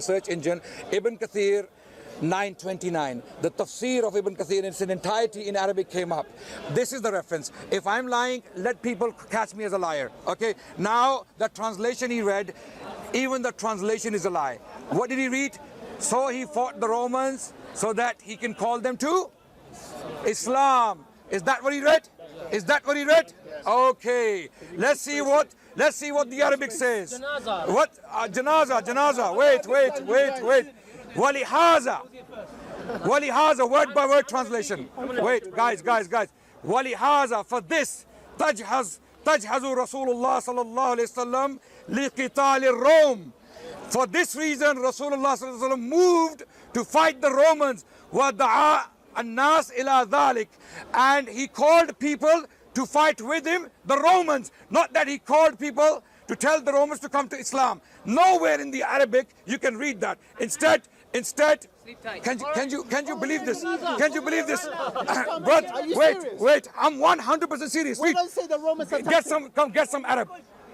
search engine, Ibn Kathir 929. The tafsir of Ibn Kathir in its entirety in Arabic came up. This is the reference. If I'm lying, let people catch me as a liar. Okay, now the translation he read, even the translation is a lie. What did he read? So he fought the Romans so that he can call them to Islam. Is that what he read? Is that what he read? Okay, let's see what the Arabic says. What? Janaza. Wait. Walihaza, word by word translation. Wait, guys. Walihaza, for this, tajhazu Rasulullah sallallahu alayhi wasallam liqital Rome. For this reason, Rasulullah sallallahu alayhi wasallam moved to fight the Romans. Wada'a an-nas ila dhalik, and he called people to fight with him, the Romans. Not that he called people to tell the Romans to come to Islam. Nowhere in the Arabic you can read that. Instead, can you believe this? Can you believe this? But wait, I'm 100% serious. We don't say the Romans attacked Get some Arab.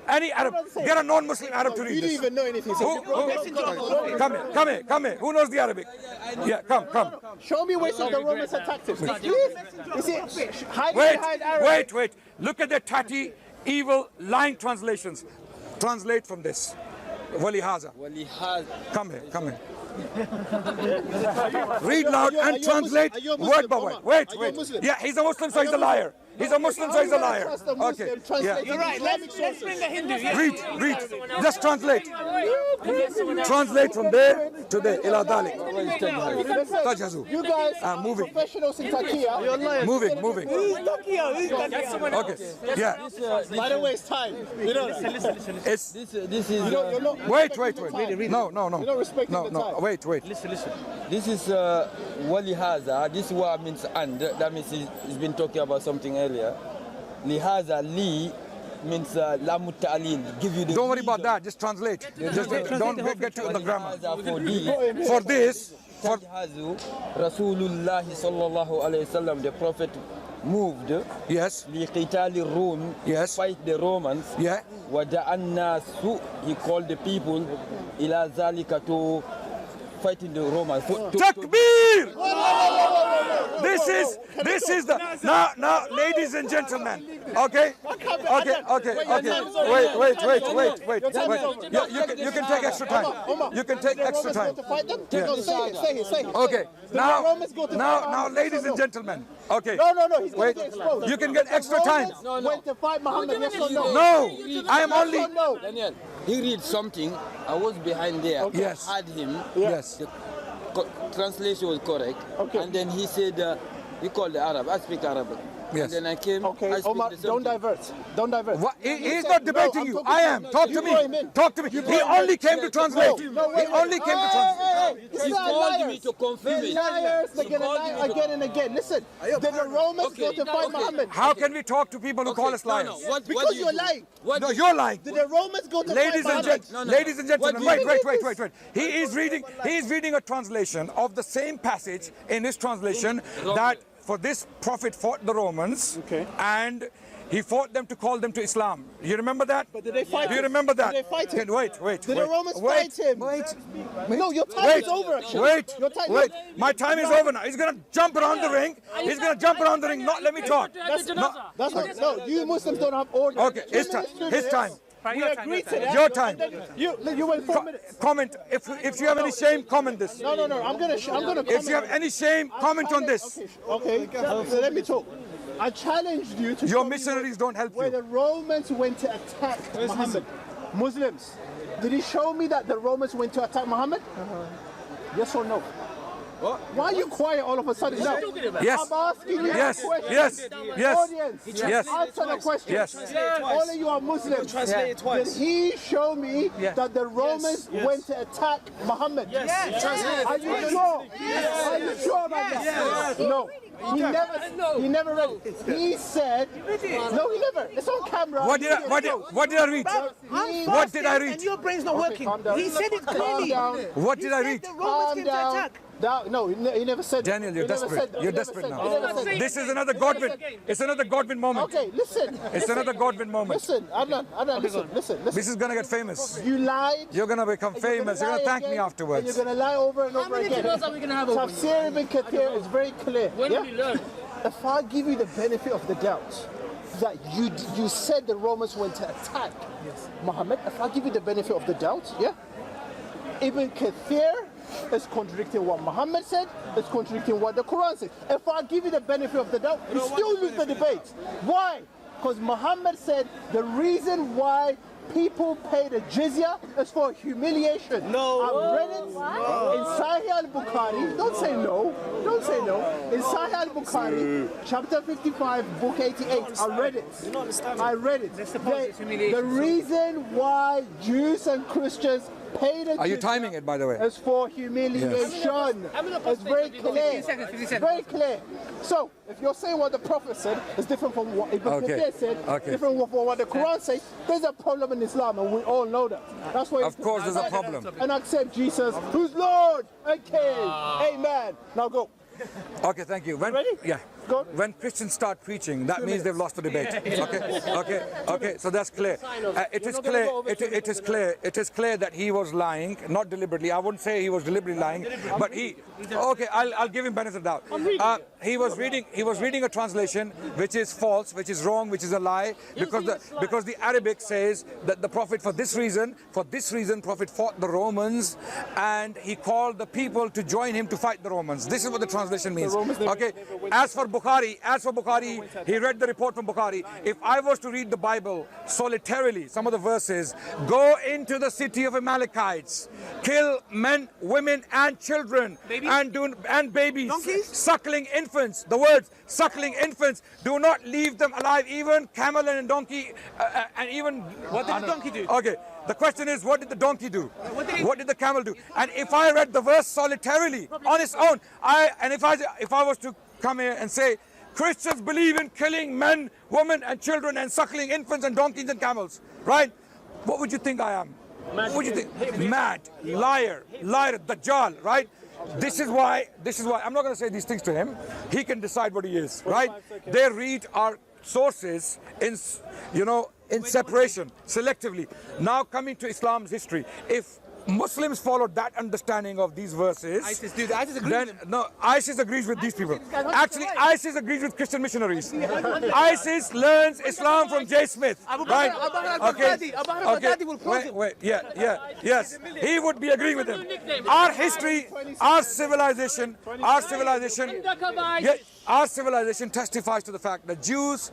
Any Arab, get a non-Muslim Arab to read You this. don't even know anything. Come here. Who knows the Arabic? Yeah, come. Show me where the Romans attacked him. You see, hide behind Arabic. Wait. Look at the tatty, evil, lying translations. Translate from this. Walihaza. Come here. Read loud and translate word by word. Wait. Yeah, he's a Muslim, so he's a liar. He's a Muslim, so he's a liar. Okay. Yeah. You're right. Let's bring the Hindu. Read. Just translate. Translate from there to there. Ila dhalik. Tajhazu. You guys are moving. professionals in Turkey. Moving. Okay. Yeah. By the way, it's time. You know that. It's. This is. You're not Wait. No. You're not respecting the time. Wait. Listen. This is walihaza. This word means and. That means he's been talking about something earlier. Lihaza li means lamu ta'lil. Give you the. Don't worry about that. Just translate. Don't get to the grammar. For this. Rasulullah sallallahu alayhi wasallam, the Prophet moved. Yes. Liqital Rum. Yes. Fight the Romans. Yeah. Wada'an nasu. He called the people ila zalika to fighting the Romans. Takbir! This is the now, ladies and gentlemen. Okay. Wait. You can take extra time. You can take extra time. Say it. Okay. Now, ladies and gentlemen. Okay. No. He's going Wait. to expose. You can get extra time. Went to fight Muhammad, yes or no? No, I am only. Daniel, he read something. I was behind there. Okay. Yes. I heard him. Yes. The translation was correct. Okay. And then he said, he called the Arab. I speak Arabic. Yes. And then I came. Okay, I speak Omar, the same don't thing. divert. What? He's not debating you. I am. Talk to me. You He only came to translate. He only came to translate. He called me to confirm it. Liars, they're going to lie again and again. Listen, did the Romans go to fight Muhammad? How can we talk to people who call us liars? Because you're lying. No, you're lying. Did the Romans go to Ladies fight and Muhammad? ladies and gentlemen, wait. He is reading a translation of the same passage in his translation that for this prophet fought the Romans, and he fought them to call them to Islam. You remember that? But did they fight Do you him? remember that? Did they fight him? Wait. Did the Romans fight him? No, your time is over actually. Your time Wait. My time is over now. He's going to jump around the ring. Not let me talk. That's not, no, you Muslims don't have order. Okay, his time. We agreed to that. Your time. You went 4 minutes. Comment. If you have any shame, comment this. No. I'm gonna comment. If you have any shame, comment on this. Okay. Let me talk. I challenged you to. Your missionaries don't help where you. the Romans went to attack Muhammad. Muslims. Did he show me that the Romans went to attack Muhammad? Yes or no? What? Why are you quiet all of a sudden? No. Yes. I'm asking you Yes. a question. Yes. Audience. Yes. Answer the question. Yes. All of you are Muslims. Did he show me that the Romans went to attack Muhammad? Yes. Are you sure? Are you sure about that? Yes. No. He never read it. He said, no, he never. It's on camera. What did I read? What did I read? And your brain's not working. calm down. He said it clearly. Calm down. What did I read? The Romans came to attack. No, he never said that. Daniel, you're He never desperate. said that. You're He never desperate said now. that. He never said that. This is another Godwin. It's another Godwin moment. Okay, listen. It's another Godwin moment. Listen, Adnan, listen. This is gonna get famous. You lied. You're gonna become and you're famous. You're lie gonna thank me again, afterwards. And you're gonna lie over and over again. are we gonna have over? Tafsir ibn Kathir is very clear. When yeah? did you learn? If I give you the benefit of the doubt that you said the Romans went to attack Muhammad, if I give you the benefit of the doubt, yeah, Ibn Kathir is contradicting what Muhammad said, it's contradicting what the Quran said. If I give you the benefit of the doubt, you still lose the debate. Why? Because Muhammad said the reason why people pay the jizya is for humiliation. No. I've read it in Sahih al-Bukhari. Don't say no. Don't say no. In Sahih al-Bukhari, chapter 55, book 88. I read it. You don't understand. I read it. Let's suppose it's humiliation. The reason why Jews and Christians pay the Are you jizya timing it, by the way? is for humiliation. It's very clear. 15 seconds, 15 seconds. Very clear. So, if you're saying what the Prophet said is different from what Ibn Okay. Kathir said, Okay. different from what the Quran says, there's a problem in Islam, and we all know that. That's why. Of course, there's a problem. And accept Jesus, who's Lord and King. Amen. Now go. Okay, thank you. When, Ready? Yeah. Go. When Christians start preaching, that means they've lost the debate. Okay. So that's clear. It is not gonna clear. go over 2 It is clear. It is clear that he was lying, not deliberately. I wouldn't say he was deliberately lying, but he. Okay, I'll give him benefit of the doubt. He was reading a translation which is false, which is wrong, which is a lie, because the Arabic says that the Prophet for this reason, Prophet fought the Romans, and he called the people to join him to fight the Romans. This is what the translation means. Okay. As for Bukhari, he read the report from Bukhari. If I was to read the Bible solitarily, some of the verses, go into the city of Amalekites, kill men, women, and children, and babies, Donkeys? suckling infants. The words suckling infants, do not leave them alive, even camel and donkey, and even. What did the donkey do? Okay. The question is, what did the donkey do? What did the camel do? And if I read the verse solitarily on its own, if I was to come here and say, Christians believe in killing men, women, and children, and suckling infants and donkeys and camels, right? What would you think I am? What would you think? Mad, liar, Dajjal, right? This is why I'm not going to say these things to him. He can decide what he is, right? They read our sources in separation, selectively. Now coming to Islam's history, if Muslims followed that understanding of these verses, ISIS agrees then with them. no, ISIS agrees with these people. Actually, ISIS agrees with Christian missionaries. ISIS learns Islam from J. Smith, right? Baghdadi will prove him. Wait, yes, he would be agreeing with him. Our history, our civilization testifies to the fact that Jews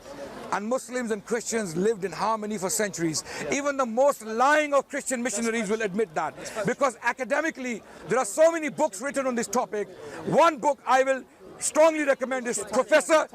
and Muslims and Christians lived in harmony for centuries. Even the most lying of Christian missionaries will admit that. Because academically, there are so many books written on this topic. One book I will strongly recommend is Professor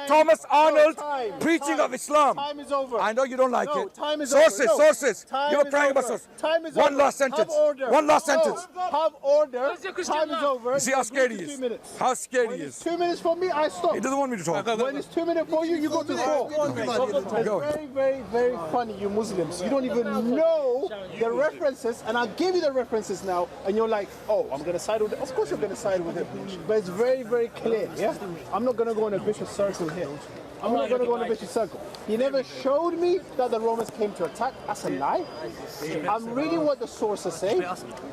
Thomas Arnold's Preaching of Islam. Time is over. I know you don't like No, it. time is Sources, over. No. sources. Time You were is crying about over. sources. Time is One over. last sentence. Have order. One last No. sentence. Have order. What's your Christian Time is law? over. You see how scared he 2 is? minutes. How scared When he it's is. 2 minutes for me, I stop. He doesn't want me to talk. When it's 2 minutes for you, you go to 4. It's Go. very, very, very funny, you Muslims. You don't even know the references, and I'll give you the references now, and you're like, oh, I'm going to side with it. Of course you're going to side with it. But it's very, very clear, yeah? I'm not going to go in a vicious circle here. I'm not going to go in a vicious circle. He never showed me that the Romans came to attack. That's a lie. I'm reading what the sources say.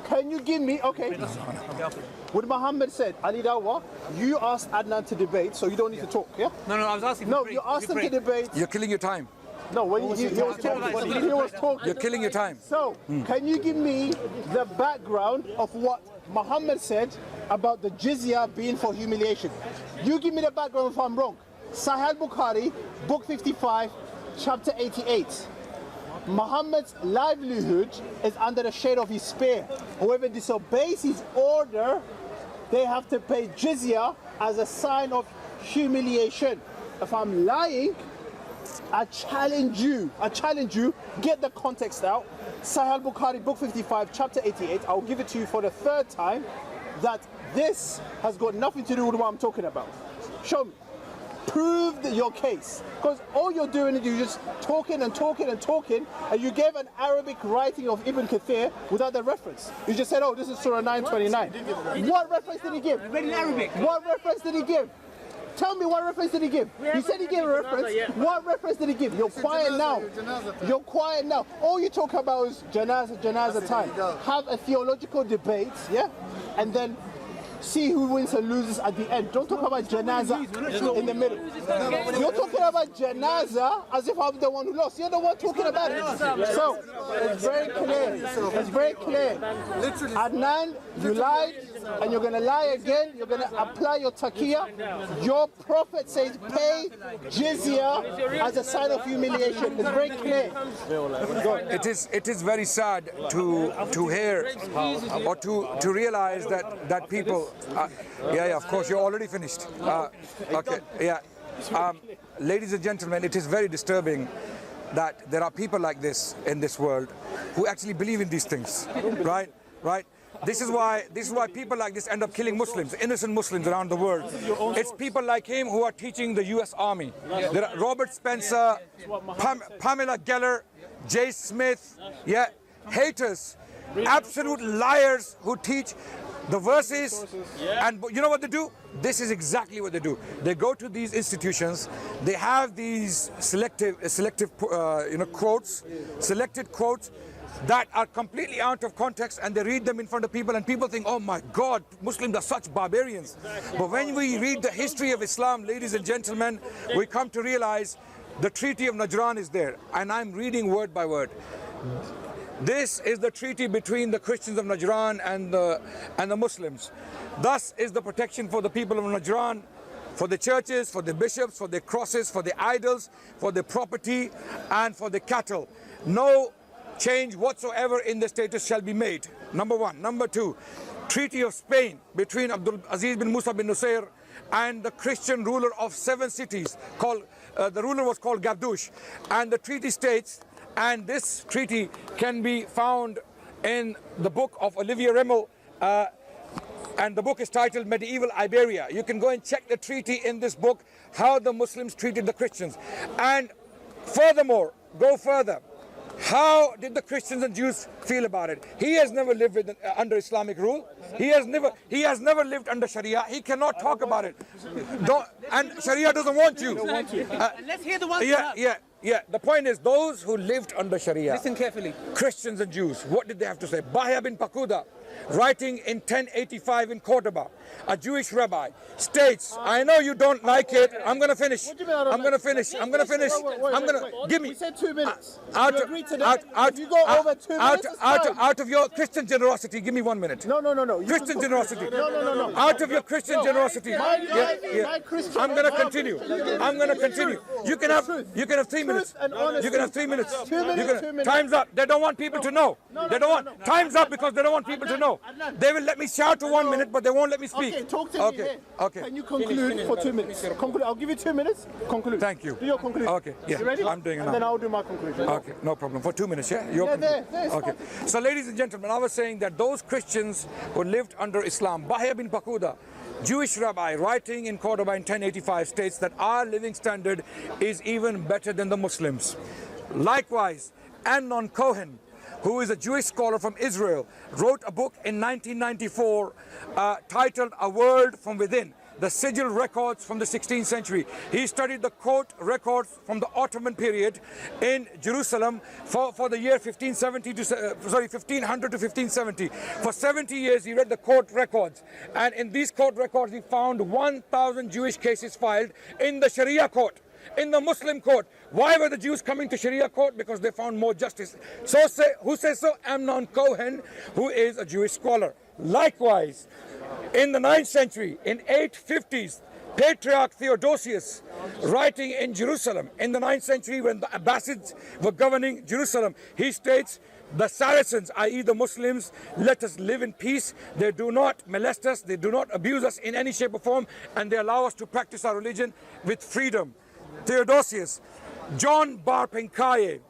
Can you give me, okay. What Muhammad said, Ali Dawah, you asked Adnan to debate, so you don't need to talk, yeah? No, I was asking. No, you asked him to debate. You're killing your time. No, when he was talking. You're killing your time. So, can you give me the background of what Muhammad said about the jizya being for humiliation? You give me the background if I'm wrong. Sahih al-Bukhari, book 55, chapter 88. Muhammad's livelihood is under the shade of his spear. Whoever disobeys his order, they have to pay jizya as a sign of humiliation. If I'm lying, I challenge you, get the context out. Sahih al-Bukhari, book 55, chapter 88, I'll give it to you for the third time, that this has got nothing to do with what I'm talking about. Show me. Prove your case. Because all you're doing is you're just talking and talking and talking, and you gave an Arabic writing of Ibn Kathir without the reference. You just said, oh, this is Surah 929. What reference did he give? Read in Arabic. What reference did he give? Tell me, what reference did he give? He said he gave a reference. What reference did he give? You're quiet now. You're quiet now. All you talk about is janaza time. Have a theological debate, yeah? And then see who wins and loses at the end. Don't talk about janaza in the middle. You're talking about janaza as if I'm the one who lost. You're the one talking about it. So, it's very clear. It's very clear. Adnan, you lied, and you're going to lie again. You're going to apply your taqiyya. Your prophet says pay jizya as a sign of humiliation. It's very clear. It is very sad to hear or to realize that people. Yeah, of course, you're already finished. Okay, yeah. Ladies and gentlemen, it is very disturbing that there are people like this in this world who actually believe in these things, right? Right? This is why people like this end up killing Muslims, innocent Muslims around the world. It's people like him who are teaching the U.S. Army. There are Robert Spencer, Pamela Geller, Jay Smith, yeah, haters, absolute liars who teach the verses, and you know what they do? This is exactly what they do. They go to these institutions, they have these selected quotes that are completely out of context, and they read them in front of people, and people think, oh my God, Muslims are such barbarians. But when we read the history of Islam, ladies and gentlemen, we come to realize the Treaty of Najran is there, and I'm reading word by word. This is the treaty between the Christians of Najran and the Muslims. Thus is the protection for the people of Najran, for the churches, for the bishops, for the crosses, for the idols, for the property, and for the cattle. No change whatsoever in the status shall be made. Number one. Number two, Treaty of Spain between Abdul Aziz bin Musa bin Nusayr and the Christian ruler of 7 cities. The ruler was called Gabdush, and the treaty states. And this treaty can be found in the book of Olivier Rimmel, and the book is titled Medieval Iberia. You can go and check the treaty in this book, how the Muslims treated the Christians. And furthermore, go further. How did the Christians and Jews feel about it? He has never lived under Islamic rule. He has never lived under Sharia. He cannot talk about it. And Sharia doesn't want you. Let's hear the ones. Yeah. The point is, those who lived under Sharia, listen carefully. Christians and Jews, what did they have to say? Bahya bin Pakuda, writing in 1085 in Cordoba, a Jewish rabbi, states, I know you don't like it. I'm going to finish. I'm going to finish. Give me. We said 2 minutes. You go over 2 minutes, out of your Christian generosity, give me 1 minute. No. Christian generosity. No. Out of your Christian generosity. I'm going to continue. You can have 3 minutes. You can have 3 minutes. 2 minutes. Time's up. They don't want people to know. Time's up because they don't want people to know. They will let me shout for 1 minute, but they won't let me speak. Okay, talk to me here. Okay. Can you conclude for 2 minutes? Conclude. I'll give you 2 minutes. Conclude. Thank you. Do your conclusion. Okay. Yeah. You ready? I'm doing it now. And then I'll do my conclusion. Okay. No problem. For 2 minutes. Yeah. There. Okay. So, ladies and gentlemen, I was saying that those Christians who lived under Islam, Bahya bin Pakuda, Jewish rabbi, writing in Cordoba in 1085, states that our living standard is even better than the Muslims. Likewise, Amnon Cohen, who is a Jewish scholar from Israel, wrote a book in 1994 titled A World from Within, the sigil records from the 16th century. He studied the court records from the Ottoman period in Jerusalem for the year 1500 to 1570. For 70 years he read the court records, and in these court records he found 1,000 Jewish cases filed in the Sharia court, in the Muslim court. Why were the Jews coming to Sharia court? Because they found more justice. Who says so? Amnon Cohen, who is a Jewish scholar. Likewise, in the 9th century, in 850s, Patriarch Theodosius, writing in Jerusalem in the 9th century when the Abbasids were governing Jerusalem, he states, the Saracens, i.e. the Muslims, let us live in peace. They do not molest us, they do not abuse us in any shape or form, and they allow us to practice our religion with freedom. Theodosius. John Bar Penkaye,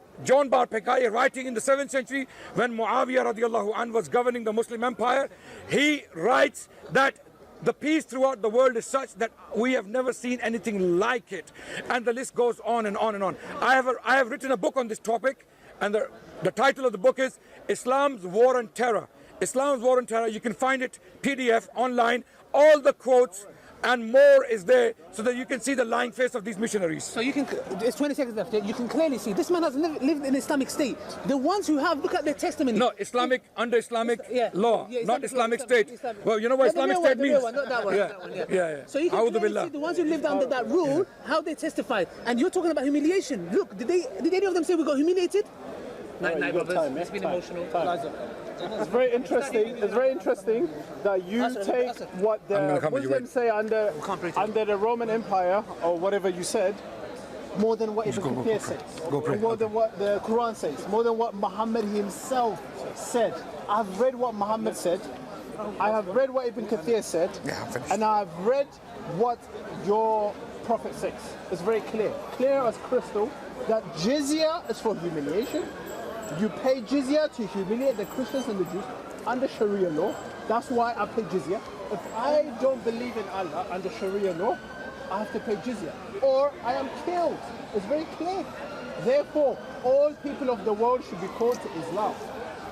writing in the 7th century when Muawiyah radiallahu anhu was governing the Muslim empire, he writes that the peace throughout the world is such that we have never seen anything like it. And the list goes on and on and on. I have written a book on this topic, and the title of the book is Islam's War on Terror. Islam's War on Terror. You can find it PDF online. All the quotes and more is there, so that you can see the lying face of these missionaries. So you can, it's 20 seconds left. You can clearly see this man has lived in Islamic State. The ones who have, look at their testimony. No, Islamic, under Islamic law, not Islamic State. Islamic. Well, you know what Islamic State means? Not that one, Yeah. So you can clearly see the ones who lived under that rule, how they testified. And you're talking about humiliation. Look, did any of them say we got humiliated? Night, brothers. It's been emotional. It's very interesting. It's very interesting that you take what the Muslims say under the Roman Empire or whatever you said, more than what Ibn Kathir says, more than what the Quran says, more than what Muhammad himself said. I've read what Muhammad said. I have read what Ibn Kathir said, and I've read what your Prophet says. It's very clear as crystal, that jizya is for humiliation. You pay jizya to humiliate the Christians and the Jews under Sharia law. That's why I pay jizya. If I don't believe in Allah under Sharia law, I have to pay jizya, or I am killed. It's very clear. Therefore, all people of the world should be called to Islam.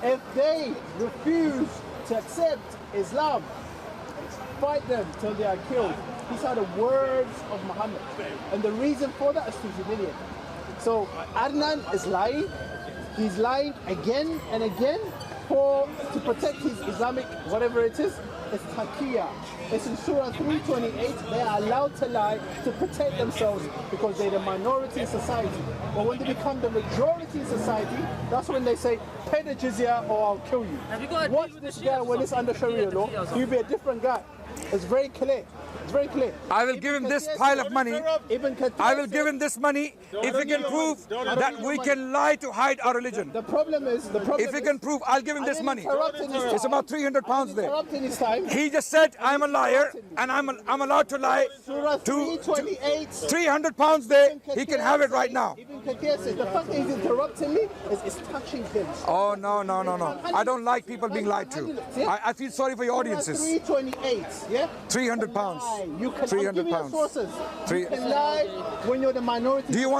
If they refuse to accept Islam, fight them till they are killed. These are the words of Muhammad. And the reason for that is to humiliate them. So Adnan is lying. He's lying again and again to protect his Islamic, whatever it is. It's taqiyya. It's in Surah 328. They are allowed to lie to protect themselves because they're the minority in society. But when they become the majority in society, that's when they say, pay the jizya or I'll kill you. Watch this guy when it's under Sharia law. He'll be a different guy. It's very clear. It's very clear. I will give him this pile of money. I will give him this money if he can prove that we can lie to hide our religion. The problem is, if he can prove, I'll give him this money. It's about 300 pounds there. He just said, I'm a liar, and I'm allowed to lie. To 300 pounds there, he can have it right now. The fact that he's interrupting me is touching him. Oh, no. I don't like people being lied to. I feel sorry for your audiences. 328, yeah? 300 pounds. You can 300 give me your pounds. sources. You can lie when you're the minority. Do you want